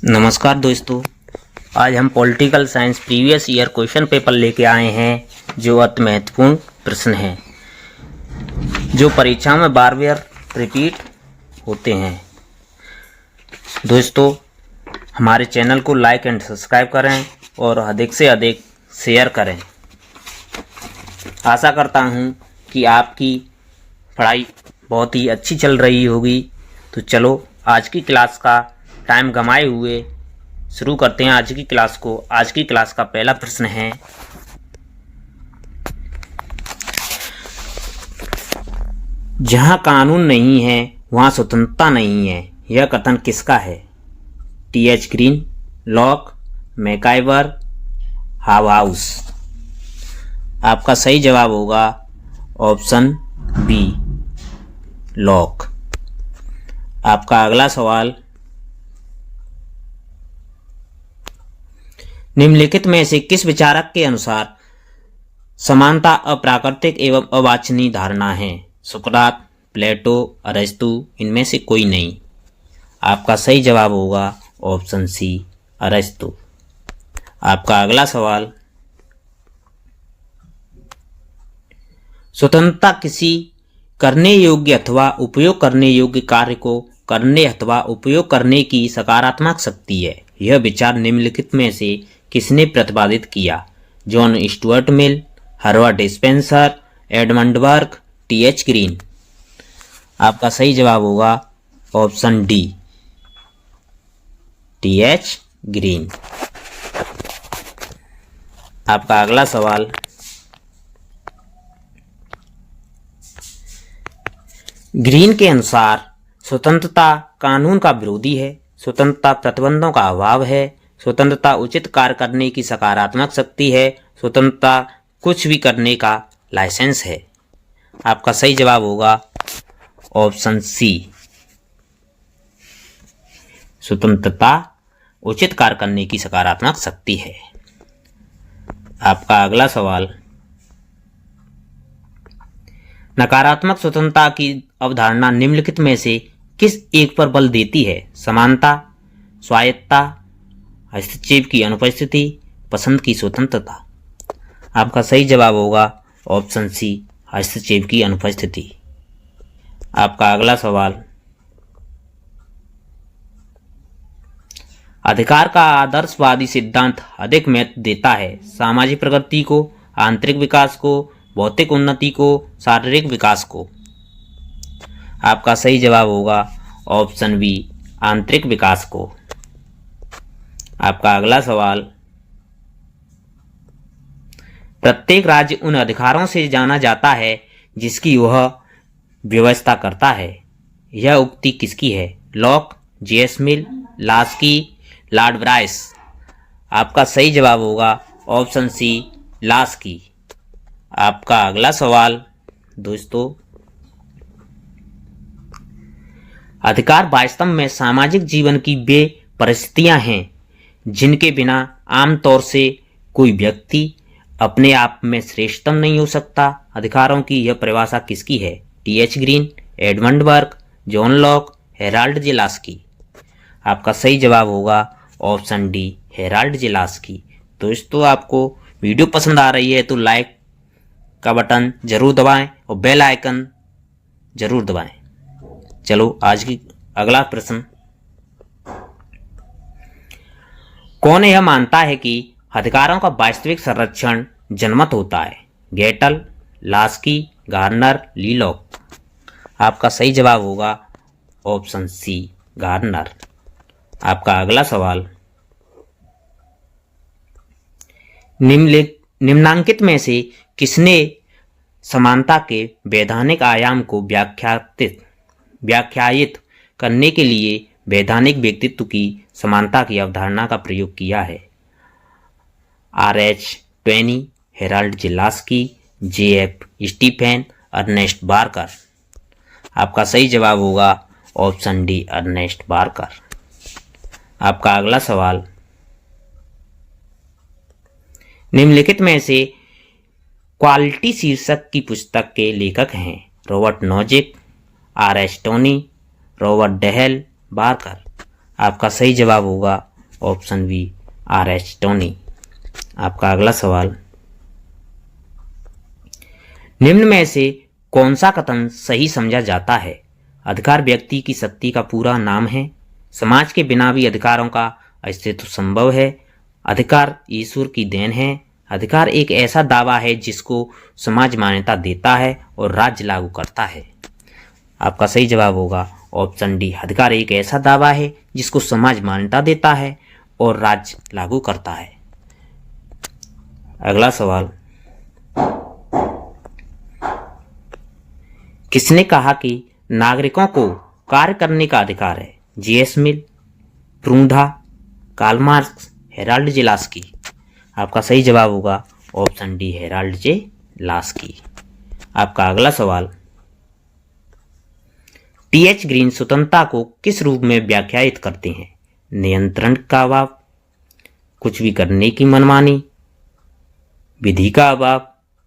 नमस्कार दोस्तों, आज हम political science previous year question paper लेके आए हैं जो अति महत्वपूर्ण प्रश्न हैं जो परीक्षा में बार बार रिपीट होते हैं। दोस्तों, हमारे चैनल को लाइक एंड सब्सक्राइब करें और अधिक से अधिक शेयर करें। आशा करता हूं कि आपकी पढ़ाई बहुत ही अच्छी चल रही होगी। तो चलो आज की क्लास का टाइम गंवाए हुए शुरू करते हैं आज की क्लास को। आज की क्लास का पहला प्रश्न है, जहां कानून नहीं है वहां स्वतंत्रता नहीं है, यह कथन किसका है? TH. Green, lock, MacIver, house. आपका सही जवाब होगा ऑप्शन बी, लॉक। आपका अगला सवाल, निम्नलिखित में से किस विचारक के अनुसार समानता अप्राकृतिक एवं अवांछनीय धारणा है? सुकरात, प्लेटो, अरस्तु, इनमें से कोई नहीं। आपका सही जवाब होगा ऑप्शन सी, अरस्तु। आपका अगला सवाल, स्वतंत्रता किसी करने योग्य अथवा उपयोग करने योग्य कार्य को करने अथवा उपयोग करने की सकारात्मक शक्ति है। यह विचार निम्नलिखित में से किसने प्रतिपादित किया? John Stuart Mill, Herbert Spencer, Edmund Burke, T H. Green. आपका सही जवाब होगा ऑप्शन डी, टी.एच. ग्रीन। आपका अगला सवाल, ग्रीन के अनुसार स्वतंत्रता कानून का विरोधी है, स्वतंत्रता प्रतिबंधों का अभाव है, स्वतंत्रता उचित कार्य करने की सकारात्मक शक्ति है, स्वतंत्रता कुछ भी करने का लाइसेंस है। आपका सही जवाब होगा ऑप्शन सी, स्वतंत्रता उचित कार्य करने की सकारात्मक शक्ति है। आपका अगला सवाल, नकारात्मक स्वतंत्रता की अवधारणा निम्नलिखित में से किस एक पर बल देती है? समानता, स्वायत्तता, हस्तक्षेप की अनुपस्थिति, पसंद की स्वतंत्रता। आपका सही जवाब होगा ऑप्शन सी, हस्तक्षेप की अनुपस्थिति। आपका अगला सवाल, अधिकार का आदर्शवादी सिद्धांत अधिक महत्व देता है? सामाजिक प्रगति को, आंतरिक विकास को, भौतिक उन्नति को, शारीरिक विकास को। आपका सही जवाब होगा ऑप्शन बी, आंतरिक विकास को। आपका अगला सवाल, प्रत्येक राज्य उन अधिकारों से जाना जाता है जिसकी वह व्यवस्था करता है। यह उक्ति किसकी है? Locke, J S. Mill, Laski, Lord Bryce. आपका सही जवाब होगा ऑप्शन सी, लास्की। आपका अगला सवाल दोस्तों, अधिकार वास्तव में सामाजिक जीवन की वे परिस्थितियां हैं जिनके बिना आमतौर से कोई व्यक्ति अपने आप में श्रेष्ठतम नहीं हो सकता। अधिकारों की यह परिभाषा किसकी है? टी.एच. ग्रीन, एडमंड बर्ग, John Locke, Herald J Laski. आपका सही जवाब होगा option D, Herald J Laski. दोस्तों, आपको वीडियो पसंद आ रही है तो लाइक का बटन जरूर दबाएं और बेल आइकन जरूर दबाएं। चलो आज की अगला प्रश्न, कौन यह मानता है कि अधिकारों का वास्तविक संरक्षण जन्मत होता है? गेटल, लास्की, गार्नर, लीलॉक। आपका सही जवाब होगा ऑप्शन सी, गार्नर। आपका अगला सवाल, निम्नांकित में से किसने समानता के वैधानिक आयाम को व्याख्यायित करने के लिए वैधानिक व्यक्तित्व की समानता की अवधारणा का प्रयोग किया है? R H. Tawney, Harold J Laski, J F. Stephen, Ernest Barker. आपका सही जवाब होगा ऑप्शन डी, अर्नेस्ट बार्कर। आपका अगला सवाल, निम्नलिखित में से क्वालिटी शीर्षक की पुस्तक के लेखक हैं? Robert Nozick, R H. Tawney, Robert Dahl, Barker. आपका सही जवाब होगा ऑप्शन बी R.H. टोनी। आपका अगला सवाल, निम्न में से कौन सा कथन सही समझा जाता है? अधिकार व्यक्ति की शक्ति का पूरा नाम है। समाज के बिना भी अधिकारों का अस्तित्व संभव है। अधिकार ईश्वर की देन है। अधिकार एक ऐसा दावा है जिसको समाज मान्यता देता है और राज्य लागू करता है। आपका सही जवाब होगा ऑप्शन डी, अधिकार एक ऐसा दावा है जिसको समाज मान्यता देता है और राज्य लागू करता है। अगला सवाल, किसने कहा कि नागरिकों को कार्य करने का अधिकार है? J.S. मिल, प्रूंधा, Karl Marx, Herald J Laski. आपका सही जवाब होगा option D, Herald J Laski. आपका अगला सवाल, T.H. ग्रीन स्वतंत्रता को किस रूप में व्याख्यायित करते हैं? नियंत्रण का अभाव, कुछ भी करने की मनमानी, विधि का अभाव,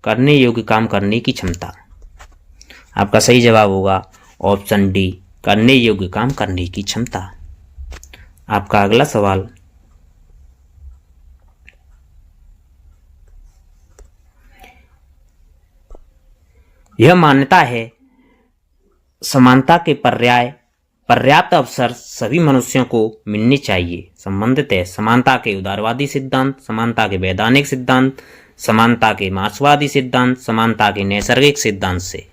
करने योग्य काम करने की क्षमता। आपका सही जवाब होगा ऑप्शन डी, करने योग्य काम करने की क्षमता। आपका अगला सवाल, यह मान्यता है समानता के पर्याप्त अवसर सभी मनुष्यों को मिलने चाहिए। संबंधित है समानता के उदारवादी सिद्धांत, समानता के वैधानिक सिद्धांत, समानता के मार्क्सवादी सिद्धांत, समानता के नैसर्गिक सिद्धांत से।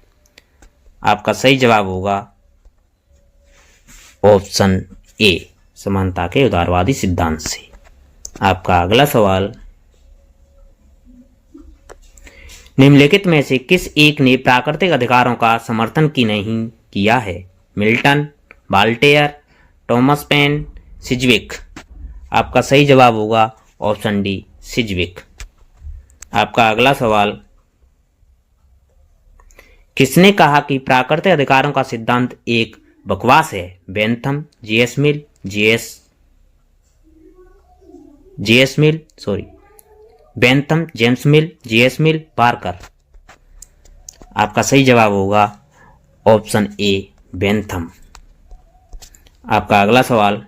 आपका सही जवाब होगा ऑप्शन ए, समानता के उदारवादी सिद्धांत से। आपका अगला सवाल, निम्नलिखित में से किस एक ने प्राकृतिक अधिकारों का समर्थन की नहीं किया है? Milton, Voltaire, Thomas Paine, Sidgwick. आपका सही जवाब होगा ऑप्शन डी, सिजविक। आपका अगला सवाल, किसने कहा कि प्राकृतिक अधिकारों का सिद्धांत एक बकवास है? Bentham, J.S. मिल, बेंथम, जेम्स मिल, J.S. मिल, पार्कर। आपका सही जवाब होगा ऑप्शन ए, बेंथम। आपका अगला सवाल,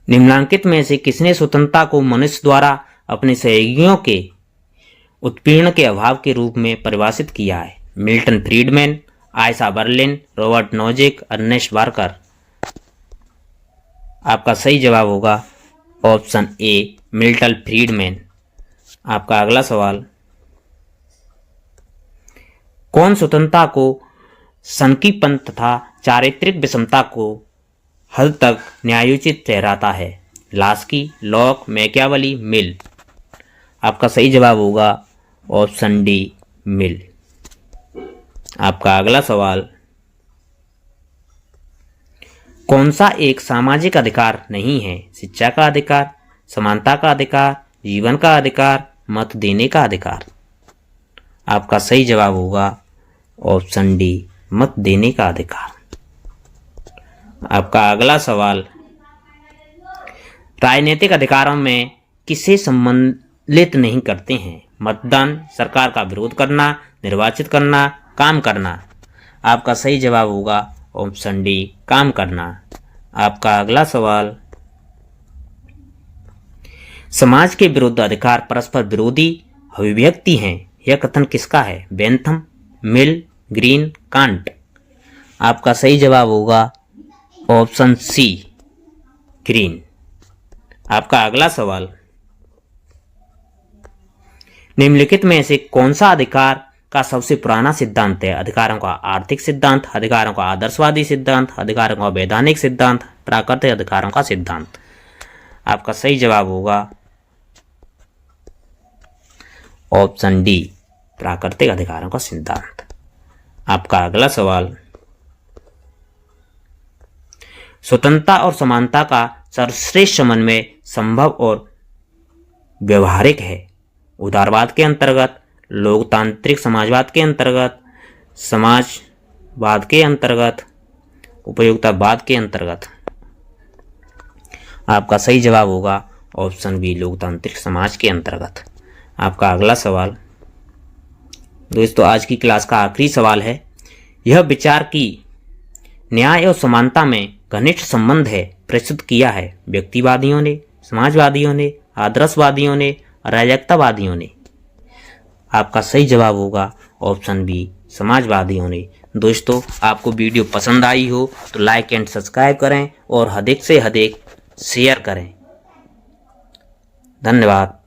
निम्नलिखित में से किसने स्वतंत्रता को मनुष्य द्वारा अपने सहयोगियों के उत्पीड़न के अभाव के रूप में परिभाषित किया है? Milton Friedman, Isaiah Berlin, Robert Nozick, Ernest Barker. आपका सही जवाब होगा ऑप्शन ए, मिल्टन फ्रीडमैन। आपका अगला सवाल, कौन स्वतंत्रता को संकीपन तथा चारित्रिक विषमता को हद तक न्यायोचित ठहराता है? लास्की, लॉक, मैकियावेली, मिल। आपका सही जवाब होगा ऑप्शन डी, मिल। आपका अगला सवाल, कौन सा एक सामाजिक अधिकार नहीं है? शिक्षा का अधिकार, समानता का अधिकार, जीवन का अधिकार, मत देने का अधिकार। आपका सही जवाब होगा ऑप्शन डी, मत देने का अधिकार। आपका अगला सवाल, राजनीतिक अधिकारों में किसे सम्मिलित नहीं करते हैं? मतदान, सरकार का विरोध करना, निर्वाचित करना, काम करना। आपका सही जवाब होगा ऑप्शन डी, काम करना। आपका अगला सवाल, समाज के विरुद्ध अधिकार परस्पर विरोधी अभिव्यक्ति हैं, यह कथन किसका है? Bentham, mill, green, can't. आपका सही जवाब होगा ऑप्शन सी, ग्रीन। आपका अगला सवाल, निम्नलिखित में से कौन सा अधिकार का सबसे पुराना सिद्धांत है? अधिकारों का आर्थिक सिद्धांत, अधिकारों का आदर्शवादी सिद्धांत, अधिकारों का वैधानिक सिद्धांत, प्राकृतिक अधिकारों का सिद्धांत। आपका सही जवाब होगा ऑप्शन डी, प्राकृतिक अधिकारों का सिद्धांत। आपका अगला सवाल, स्वतंत्रता और समानता का सर्वश्रेष्ठ समन्वय संभव और व्यवहारिक है? उदारवाद के अंतर्गत, लोकतांत्रिक समाजवाद के अंतर्गत, समाजवाद के अंतर्गत, उपयोगितावाद के अंतर्गत। आपका सही जवाब होगा ऑप्शन बी, लोकतांत्रिक समाज के अंतर्गत। आपका अगला सवाल, दोस्तों आज की क्लास का आखिरी सवाल है। यह विचार कि न्याय और समानता में घनिष्ठ संबंध है प्रस्तुत किया है? व्यक्तिवादियों ने, समाजवादियों ने, आदर्शवादियों ने, अराजकतावादियों ने? आपका सही जवाब होगा ऑप्शन बी, समाजवादियों ने। दोस्तों, आपको वीडियो पसंद आई हो तो लाइक एंड सब्सक्राइब करें और अधिक से अधिक शेयर करें। धन्यवाद।